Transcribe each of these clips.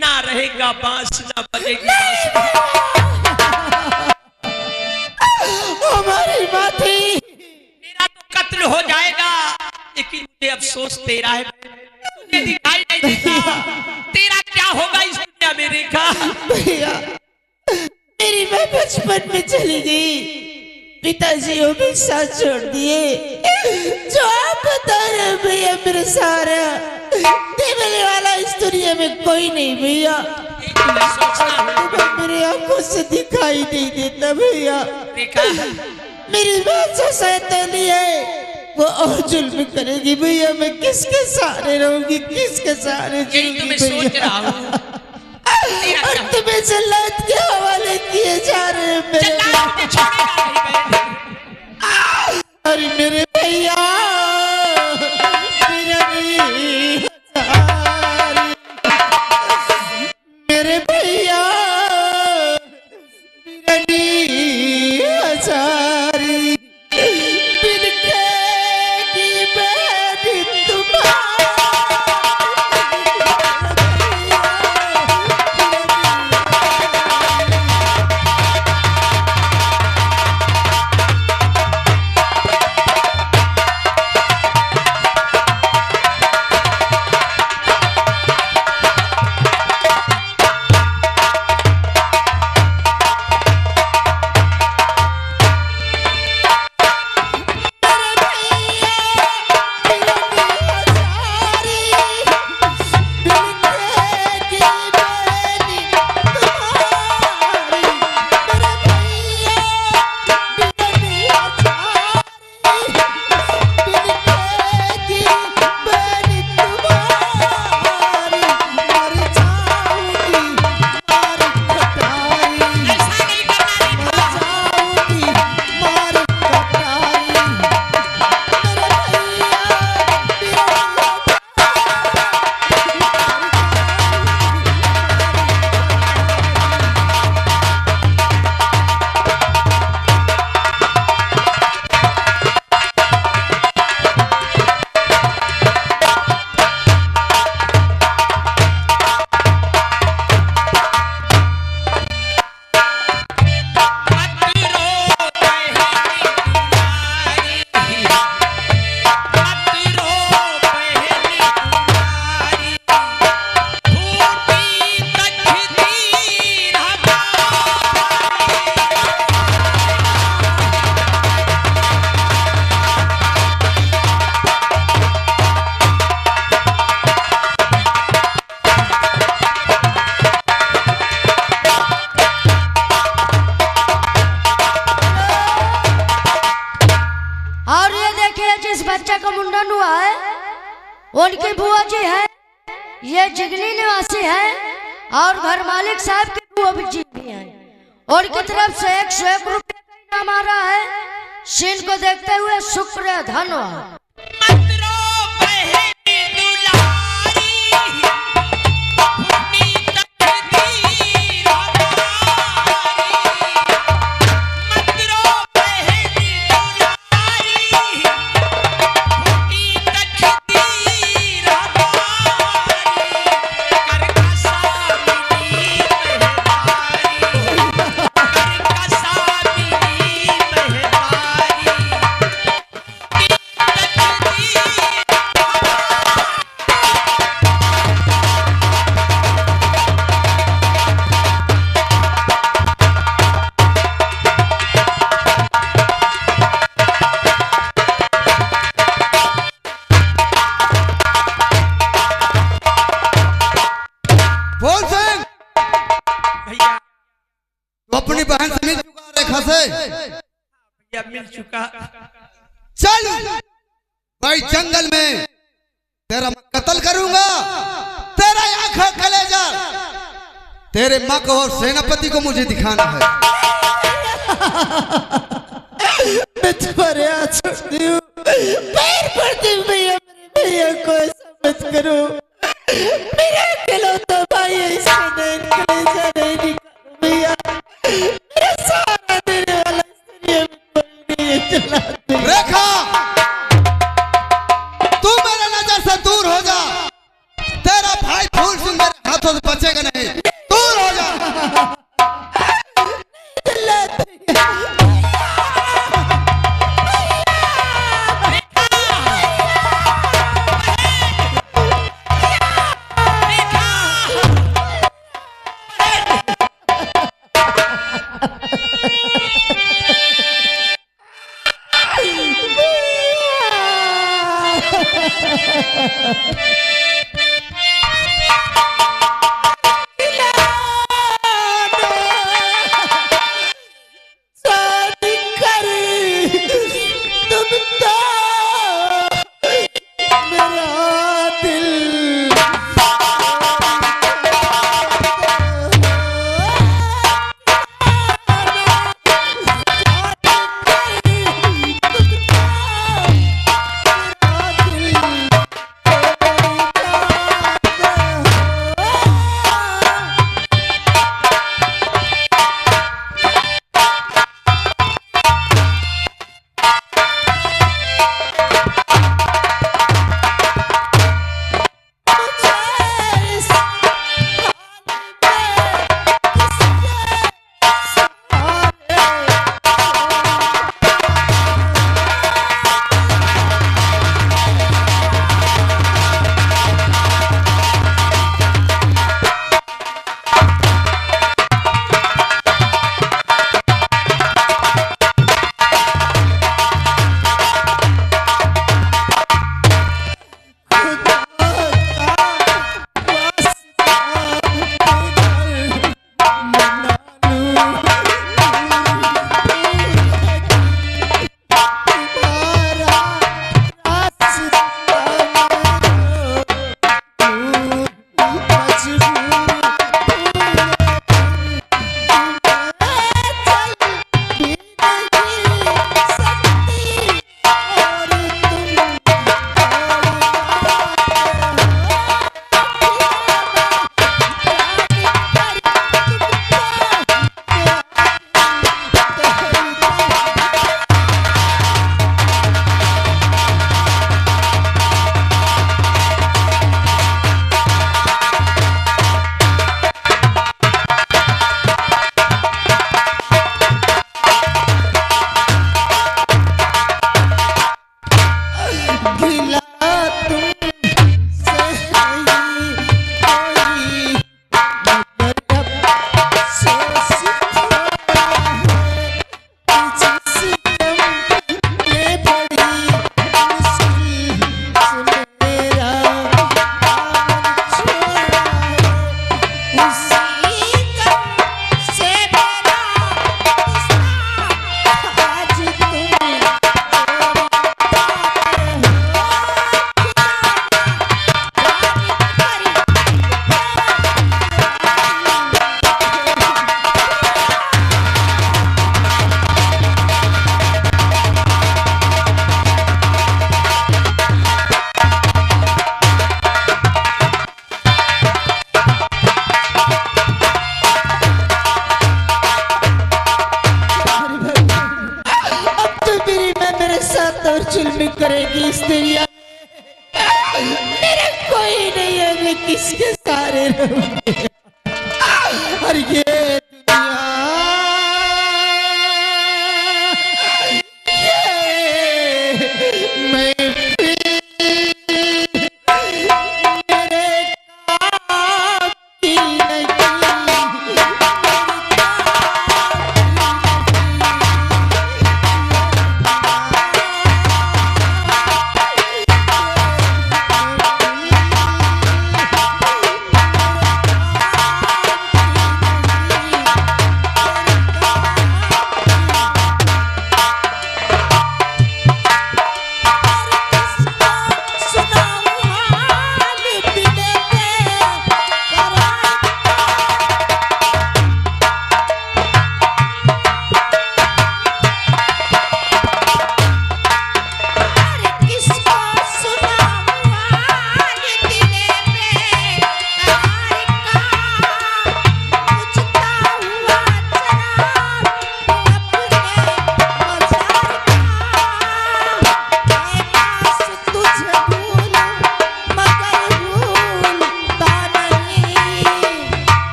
ना रहेगा बांस ना बजेगी बांसुरी। हमारी माथी मेरा तो कत्ल हो जाएगा, लेकिन मुझे अफसोस तेरा है, तुझे दिखाई नहीं देता। तेरा क्या होगा इस दुनिया में रेखा? भैया मेरी माँ बचपन में चली गई, पिताजी वो भी साथ छोड़ दिए। जो आप बता रहे हैं भैया, मेरे सारा देने वाला इस दुनिया में कोई नहीं भैया। मेरी आंखों से दिखाई नहीं देता भैया। मेरी बात से शैतानी है, वो और जुल्म करेगी भैया। मैं किसके सहारे रहूंगी, किसके सहारे जीऊंगी भैया? और तुम्हें जल्लाद के हवाले किए जा रहे हैं मेरे। अरे मेरे भैया, मेरे भैया हजारी बिलके की बेटी तुम्हारी। बच्चा का मुंडन हुआ है, उनकी बुआ जी है, ये जिगली निवासी है और घर मालिक साहब की बुआ जी भी है। उनकी तरफ से 101 रुपये का इनाम आ रहा है। सीन को देखते हुए शुक्र धन्यवाद। अपनी बहन से मिल चुका रेखा से? भैया मिल चुका। चल भाई जंगल में तेरा कत्ल करूंगा, तेरा आंखों कलेजा तेरे माँ को और सेनापति को मुझे दिखाना है। मैं तुम्हारे हाथ छोड़ती हूँ, पैर पड़ती हूँ भैया, मेरे भैया को ऐसा मत करो। मेरा इकलौता भाई है, इसका कलेजा नहीं निकालो भैया। मेरा सहारा देने वाला इस दुनिया में कोई नहीं है। चला रेखा, तू मेरे नजर से दूर हो जा, तेरा भाई फूल सिंह मेरे हाथों से बचेगा नहीं। रहूंगी। और ये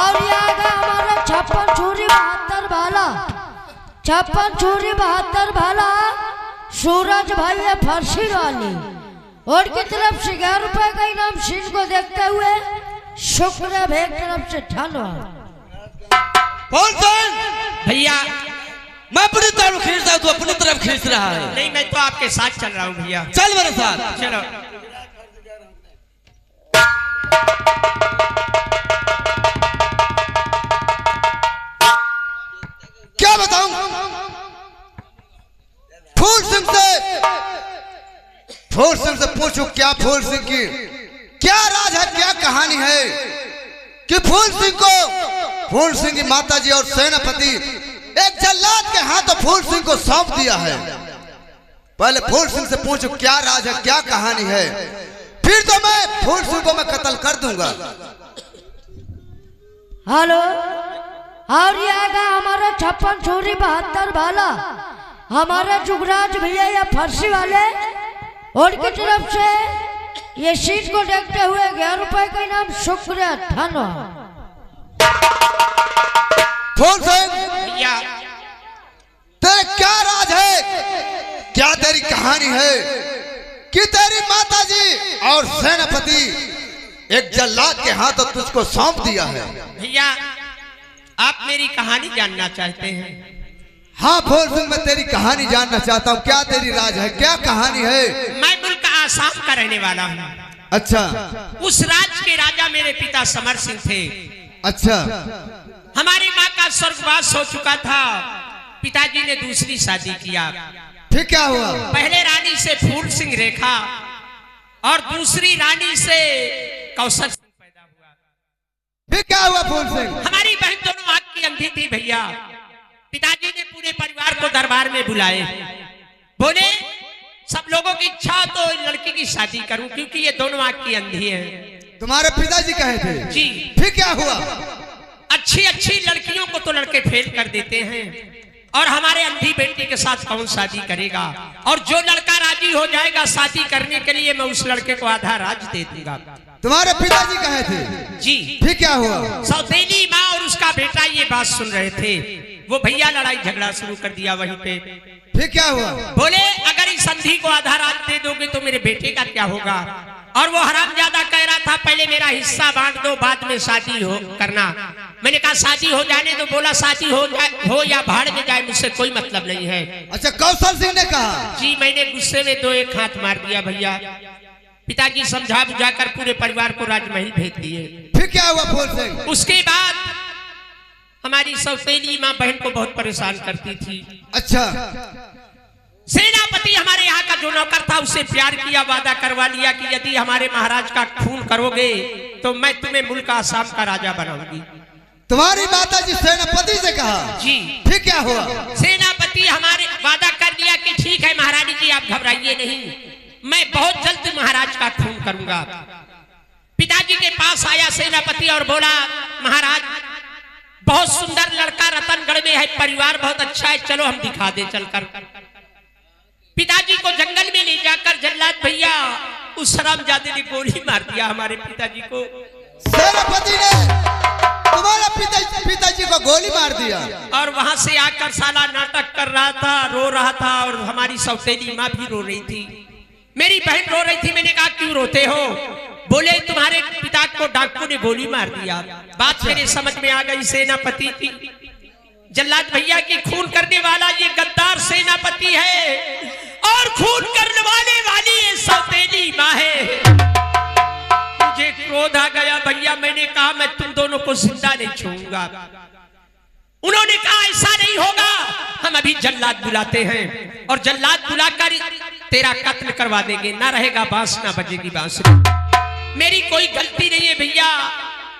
दुनिया मैं छप्पन छुरी 72 भाला सूरज भाई है फर्शी वाली और की तरफ से 11 रुपए का इनाम सीन को देखते हुए शुक्र भेद तरफ से धन्यवाद। भैया मैं अपनी तरफ खींच रहा हूँ, तू अपनी तरफ खींच रहा है। नहीं, मैं तो आपके साथ चल रहा हूँ भैया। चल मेरे साथ। चलो। क्या बताऊं फूल सिंह से पूछूं क्या फूल सिंह की क्या राज है, क्या कहानी है कि फूल सिंह की माता जी और सेनापति एक जल्लाद के हाथों फूल सिंह को सौंप दिया है। पहले फूल सिंह से पूछूं क्या राज है, क्या कहानी है, फिर तो मैं फूल सिंह को मैं कत्ल कर दूंगा। हेलो, और ये आएगा हमारा 56 छुरी 72 भाला हमारे जुगराज भैया या फर्शी वाले उनकी तरफ से ये सीट को देखते हुए 11 रुपए का इनाम शुक्रिया धन्यवाद। फूल सिंह भैया तेरे क्या राज है, क्या तेरी कहानी है कि तेरी माता जी और सेनापति एक जल्लाद के हाथों तुझको सौंप दिया है। भैया आप मेरी कहानी जानना चाहते हैं? हाँ फूल सिंह मैं तेरी कहानी जानना चाहता हूँ, क्या तेरी राज है, क्या कहानी है। मैं मुल्क आसाम का रहने वाला हूँ। अच्छा। उस राज के राजा मेरे पिता समर सिंह थे। अच्छा। हमारी माँ का स्वर्गवास हो चुका था, पिताजी ने दूसरी शादी किया। फिर क्या हुआ? पहले रानी से फूल सिंह रेखा और दूसरी रानी से कौशल सिंह पैदा हुआ। फिर क्या हुआ फूल सिंह? हमारी बहन दोनों आंख की अंधी थी भैया। पिताजी ने पूरे परिवार को दरबार में बुलाए, बोले सब लोगों की इच्छा तो लड़की की शादी करूं क्योंकि ये दोनों आंख की अंधी है। तुम्हारे पिताजी कहे थे? जी। फिर क्या हुआ? अच्छी अच्छी लड़कियों को तो लड़के फेल कर देते हैं और हमारे अंधी बेटी के साथ कौन शादी करेगा, और जो लड़का राजी हो जाएगा शादी करने के लिए मैं उस लड़के को आधा राज दे दूंगा। तुम्हारे पिताजी कहे थे? जी। फिर क्या हुआ? सौतेली माँ और उसका बेटा ये बात सुन रहे थे, वो भैया लड़ाई झगड़ा शुरू कर दिया वहीं पे। फिर क्या हुआ? बोले अगर इस संधि को आधा राज दे दोगे तो मेरे बेटे का क्या होगा, और वो हरामजादा कह रहा था पहले मेरा हिस्सा बांट दो बाद में शादी हो करना। मैंने कहा शादी हो जाने तो, बोला शादी हो या भाड़ में जाए मुझसे कोई मतलब नहीं है। अच्छा कौशल सिंह ने कहा? जी। मैंने गुस्से में 2 एक हाथ मार दिया भैया। पिताजी समझा बुझाकर पूरे परिवार को राजमहल भेज दिए। फिर क्या हुआ फूल सिंह? उसके बाद हमारी सौतेली माँ बहन को बहुत परेशान करती थी। अच्छा। सेनापति हमारे यहाँ का जो नौकर था उससे प्यार किया, वादा करवा लिया कि यदि हमारे महाराज का खून करोगे तो मैं तुम्हें मुल्क आसाम का राजा बनाऊंगी। तुम्हारी माता जी सेनापति से कहा जी। फिर क्या हुआ? सेनापति हमारे वादा कर दिया कि ठीक है महारानी जी आप घबराइए नहीं, मैं बहुत जल्द महाराज का खून करूंगा। पिताजी के पास आया सेनापति और बोला महाराज बहुत सुंदर लड़का रतनगढ़ में है, परिवार बहुत अच्छा है, चलो हम दिखा दे चलकर। पिताजी को जंगल में ले जाकर जल्लाद भैया उस हरामजादे ने गोली मार दिया हमारे पिताजी को। सेनापति ने तुम्हारा पिताजी को गोली मार दिया और वहां से आकर साला नाटक कर रहा था, रो रहा था और हमारी सौतेली माँ भी रो रही थी, मेरी बहन रो रही थी। मैंने कहा क्यों रोते हो? बोले तुम्हारे पिता को डाकू ने गोली मार दिया। बात मेरे समझ में आ गई सेनापति की। जल्लाद भैया की खून करने वाला ये गद्दार सेनापति है और खून करने वाली ये सौतेली माँ है। मुझे क्रोध आ गया भैया, मैंने कहा मैं तुम दोनों को जिंदा नहीं छोड़ूंगा। उन्होंने कहा ऐसा नहीं होगा, हम अभी जल्लाद बुलाते हैं और जल्लाद बुलाकर तेरा कत्ल करवा देंगे, ना रहेगा बांस ना बजेगी बांसुरी। मेरी कोई गलती नहीं है भैया,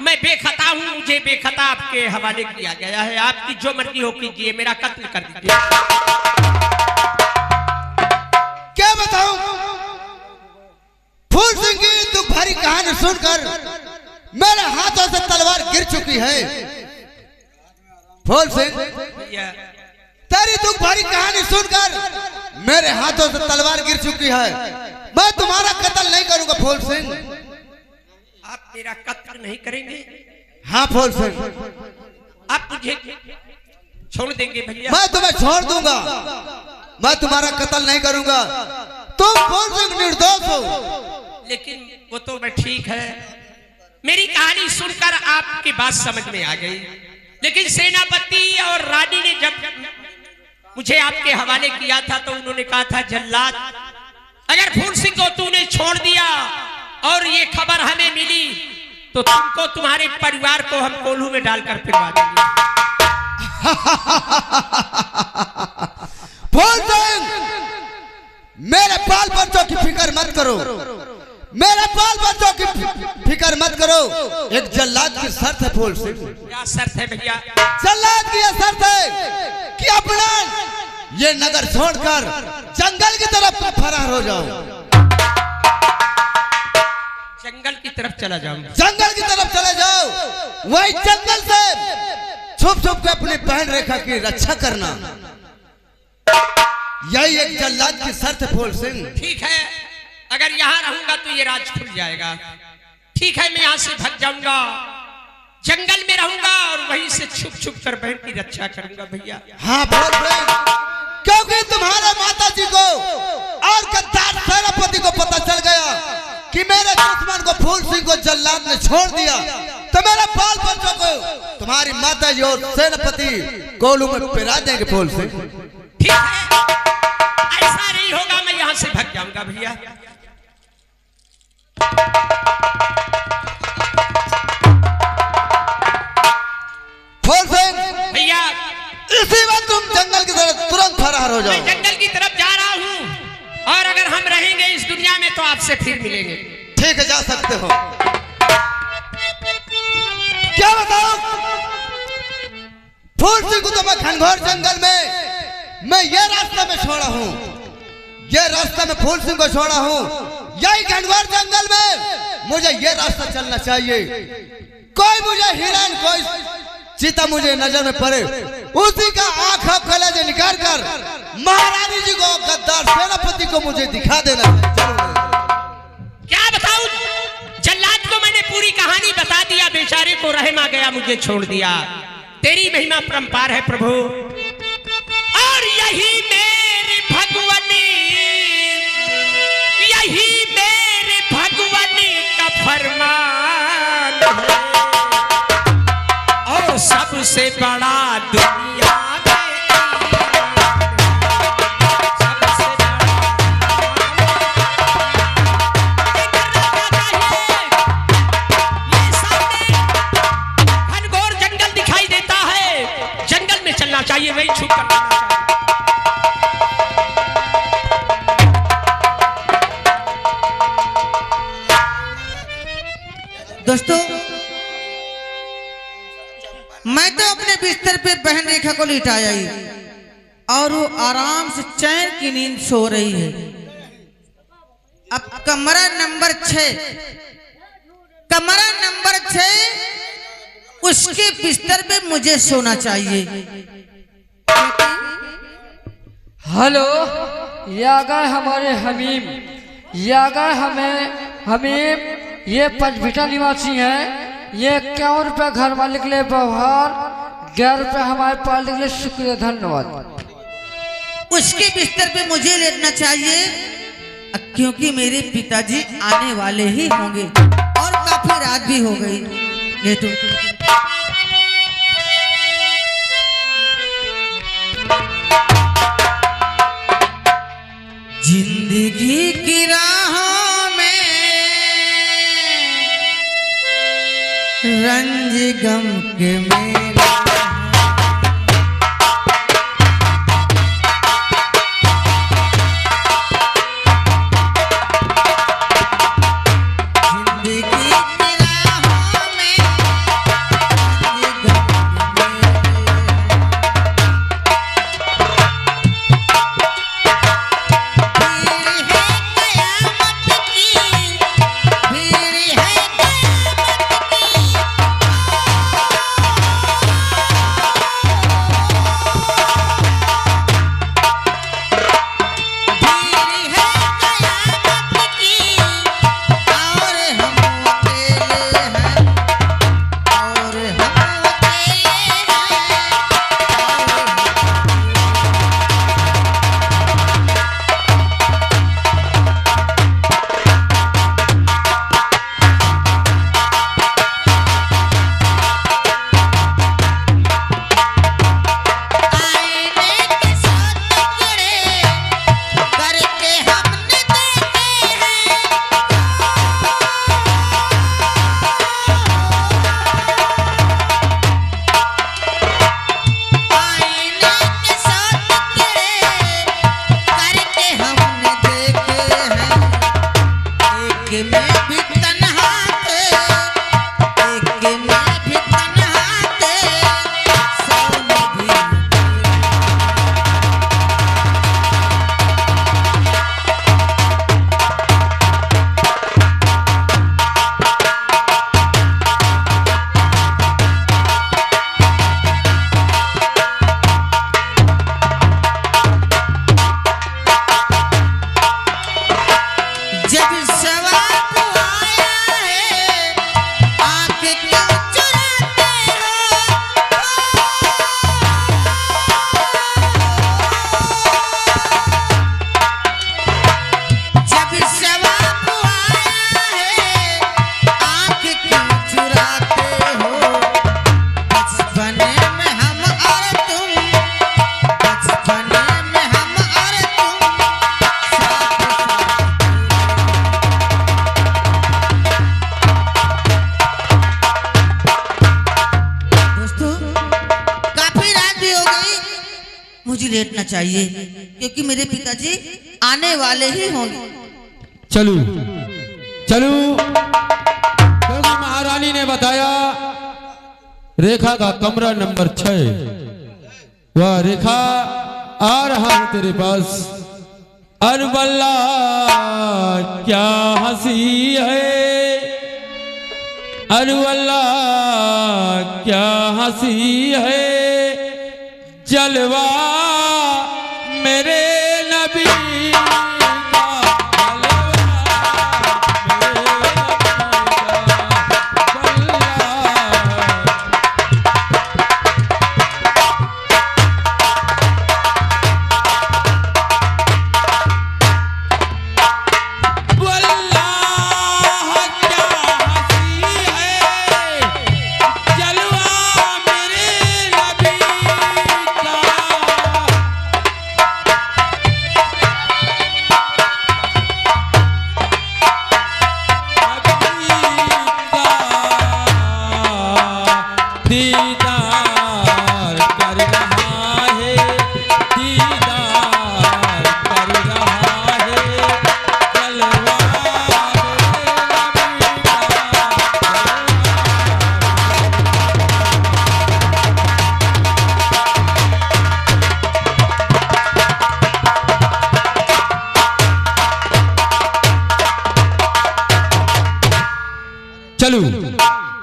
मैं बेखता हूं, मुझे बेखता आपके हवाले किया गया है, आपकी जो मर्जी हो कीजिए, मेरा कत्ल कर दीजिए। क्या बताऊं? फूल सिंह की दुख भरी कहानी सुनकर मेरे हाथों से तलवार गिर चुकी है। फूल सिंह तेरी दुख भरी कहानी सुनकर मेरे हाथों से तलवार गिर चुकी है। मैं तुम्हारा कत्ल नहीं करूंगा फूल सिंह। आप मेरा कत्ल नहीं करेंगे? हाँ फूल सिंह, आप मुझे छोड़ देंगे भैया? मैं तुम्हें छोड़ दूंगा, मैं तुम्हारा कत्ल नहीं करूंगा। तुम फूल सिंह निर्दोष हो। लेकिन वो तो मैं ठीक है, मेरी कहानी सुनकर आपकी बात समझ में आ गई। लेकिन सेनापति और रानी ने जब मुझे आपके हवाले किया था तो उन्होंने कहा था जल्लाद अगर फूल सिंह को तूने छोड़ दिया और ये खबर हमें मिली तो तुमको तुम्हारे परिवार को हम कोल्हू में डालकर फिरवा देंगे। फूल सिंह मेरे बाल बच्चों की फिक्र मत करो, मेरे बाल बच्चों की फिक्र मत करो। एक जल्लाद की शर्त है फूल सिंह। क्या शर्त है भैया? जल्लाद की यह शर्त है कि अपना ये नगर छोड़कर जंगल की तरफ फरार हो जाओ। जंगल की तरफ चला जाऊं? जंगल की तरफ चले जाओ, वही जंगल से छुप छुप के अपनी बहन रेखा की रक्षा करना। यही एक जल्लाद की शर्त है फूल सिंह। ठीक है, अगर यहाँ रहूंगा तो ये राज खुल जाएगा। ठीक है, मैं यहाँ से भाग जाऊंगा, जंगल में रहूंगा और वहीं से छुप छुप कर बहन की रक्षा करूंगा भैया। हाँ फूल सिंह, क्योंकि तुम्हारे माता जी को और गद्दार सेनापति को पता चल गया कि मेरे दुश्मन को फूल सिंह को जल्लाद ने छोड़ दिया तो मेरे बाल बच्चों को तुम्हारी माता जी और सेनापति कोल्हू में पिरा देंगे फूल सिंह। ठीक है, ऐसा नहीं होगा, मैं यहाँ से भाग जाऊंगा भैया। फूल सिंह भैया इसी वक्त तुम जंगल की तरफ तुरंत फरार हो जाओ। मैं जंगल की तरफ जा रहा हूँ और अगर हम रहेंगे इस दुनिया में तो आपसे फिर मिलेंगे। ठीक है, जा सकते हो। क्या बताओ फूल सिंह को तो मैं घनघोर जंगल में मैं ये रास्ते में छोड़ा हूँ, ये रास्ता में फूल सिंह को छोड़ा हूँ। यही घनघोर जंगल में मुझे ये रास्ता चलना चाहिए। कोई मुझे हिरन कोई चीता मुझे नजर में पड़े, उसी का आंख कलेजे निकाल कर महारानी जी को गद्दार सेनापति को मुझे दिखा देना। क्या बताऊं, जल्लाद को मैंने पूरी कहानी बता दिया, बेचारे को रहम आ गया, मुझे छोड़ दिया। तेरी महिमा परंपार है प्रभु, और यही मेरी भगवनी, यही मेरी भगवनी का फरमान है, और सबसे बड़ा दुनिया चाहिए, वही छुप कर लेना चाहिए। मैं तो अपने बिस्तर पे बहन रेखा को लिटाया ही और वो आराम से चैन की नींद सो रही है। अब कमरा नंबर 6 उसके बिस्तर पे मुझे सोना चाहिए। हेलो, ये आ गए हमारे हमीम, ये आ गए हमीम। ये पंचभिटा निवासी हैं। ये 51 रुपये घर मालिक के लिए व्यवहार, 11 रुपये हमारे पालिक के लिए शुक्रिया, धन्यवाद। उसके बिस्तर पे मुझे लेटना चाहिए क्योंकि मेरे पिताजी आने वाले ही होंगे और काफी रात भी हो गई। लेटो। जिंदगी की राहों में रंज गम के मेरे लेटना चाहिए क्योंकि मेरे पिताजी आने वाले ही होंगे। चलू चलू, क्योंकि महारानी ने बताया रेखा का कमरा नंबर 6। वह रेखा आ रहा है तेरे पास। अरबल्ला क्या हंसी है, अरबल्ला क्या हंसी है, जलवा मेरे नबी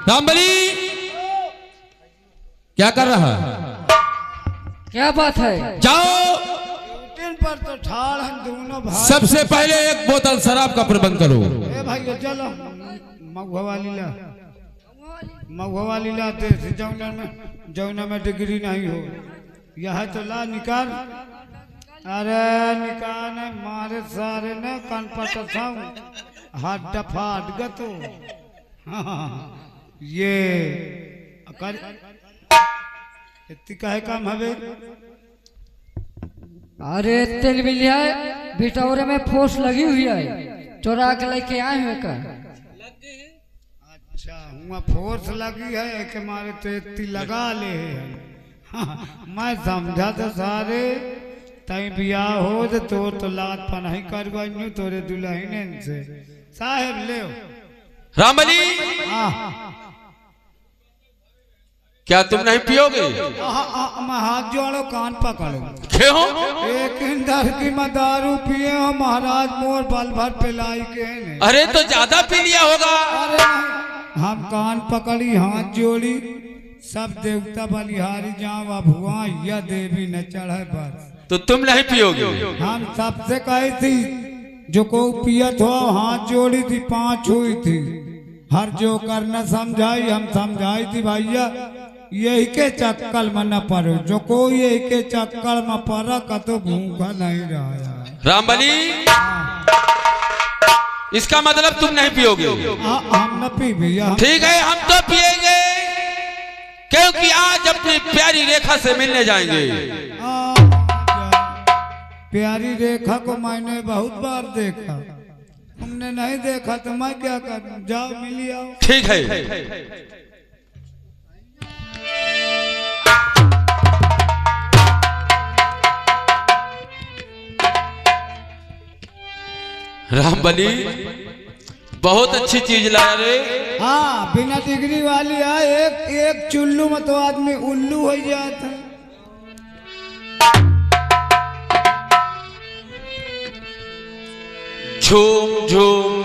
रामबली क्या कर रहा है? क्या बात है? जाओ पर तो ठाड़ हम दोनों भाई। सबसे पहले एक बोतल शराब का प्रबंध करो। ए भाई चलो मगवा लीला जौना में डिग्री नहीं हो यह तो ला निकाल। अरे निकाल मारे सारे ने कान पट हाथ डफाट गतो। ये इतनी काहे काम हवे? अरे तेल मिलिया भिटौरे में फोर्स लगी हुई है, चोरा के लेके आए हुए का। अच्छा हुआ फोर्स लगी है कि मारे तो इतनी लगा ले है। मैं समझा तो सारे तई बियाह हो तो लात पनाही करवाई तोरे दुल्हन से। साहेब ले रामबली क्या तुम नहीं पियोगे? मैं हाथ जोड़ो कान पकड़ो। क्यों? एक इंदर की मैं दारू पिए हो महाराज मोर बल भर पिलाई के ने। अरे तो ज्यादा पी लिया होगा। अरे हम कान पकड़ी हाथ जोड़ी सब देवता बलिहारी जावा भुआ या देवी न चढ़े बस। तो तुम नहीं पियोगे? हम सबसे कही थी जो को पियत हो हाथ जोड़ी थी 5 हुई थी हर जो करना समझाई हम समझाई थी भैया यही के चक्कर में न पड़ो जो कोई यही के चक्कर में पड़ा का तो भूखा नहीं रहा। रामबली इसका मतलब तुम नहीं पियोगे? हम न पी भैया। ठीक है हम तो पिएंगे क्योंकि आज अपनी प्यारी रेखा से मिलने जाएंगे। प्यारी रेखा को मैंने बहुत बार देखा तुमने नहीं देखा तो मैं क्या करूं? जाओ मिली आओ। ठीक है रामबली बहुत अच्छी चीज लाया रे। हाँ बिना डिग्री वाली है एक चुल्लू में तो आदमी उल्लू हो जाता है। झूम झूम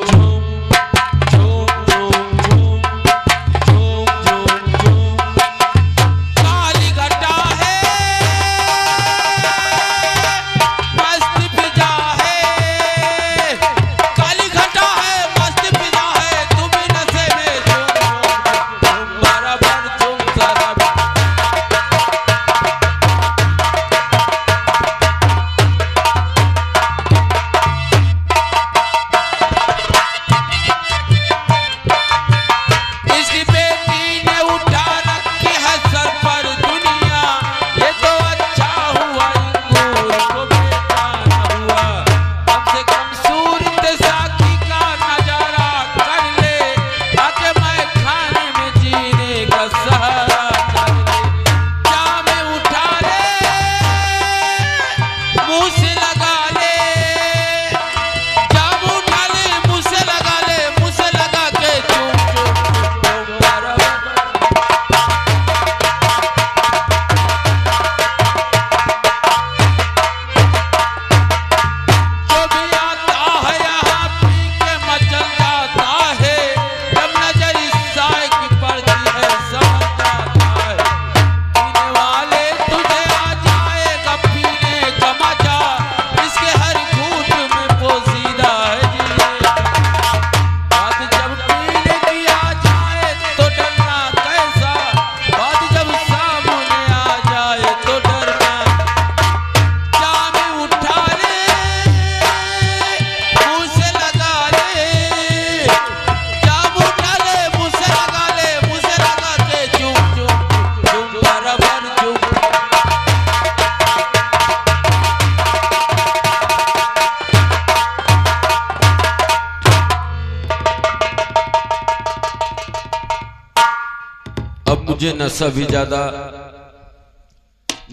मुझे नशा भी ज्यादा।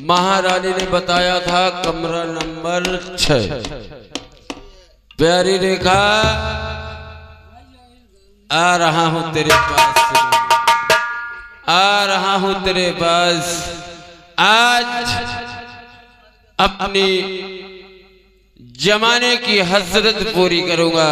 महारानी ने बताया था कमरा नंबर 6। प्यारी रेखा आ रहा हूं तेरे पास, आ रहा हूं तेरे पास। आज अपनी जमाने की हसरत पूरी करूंगा।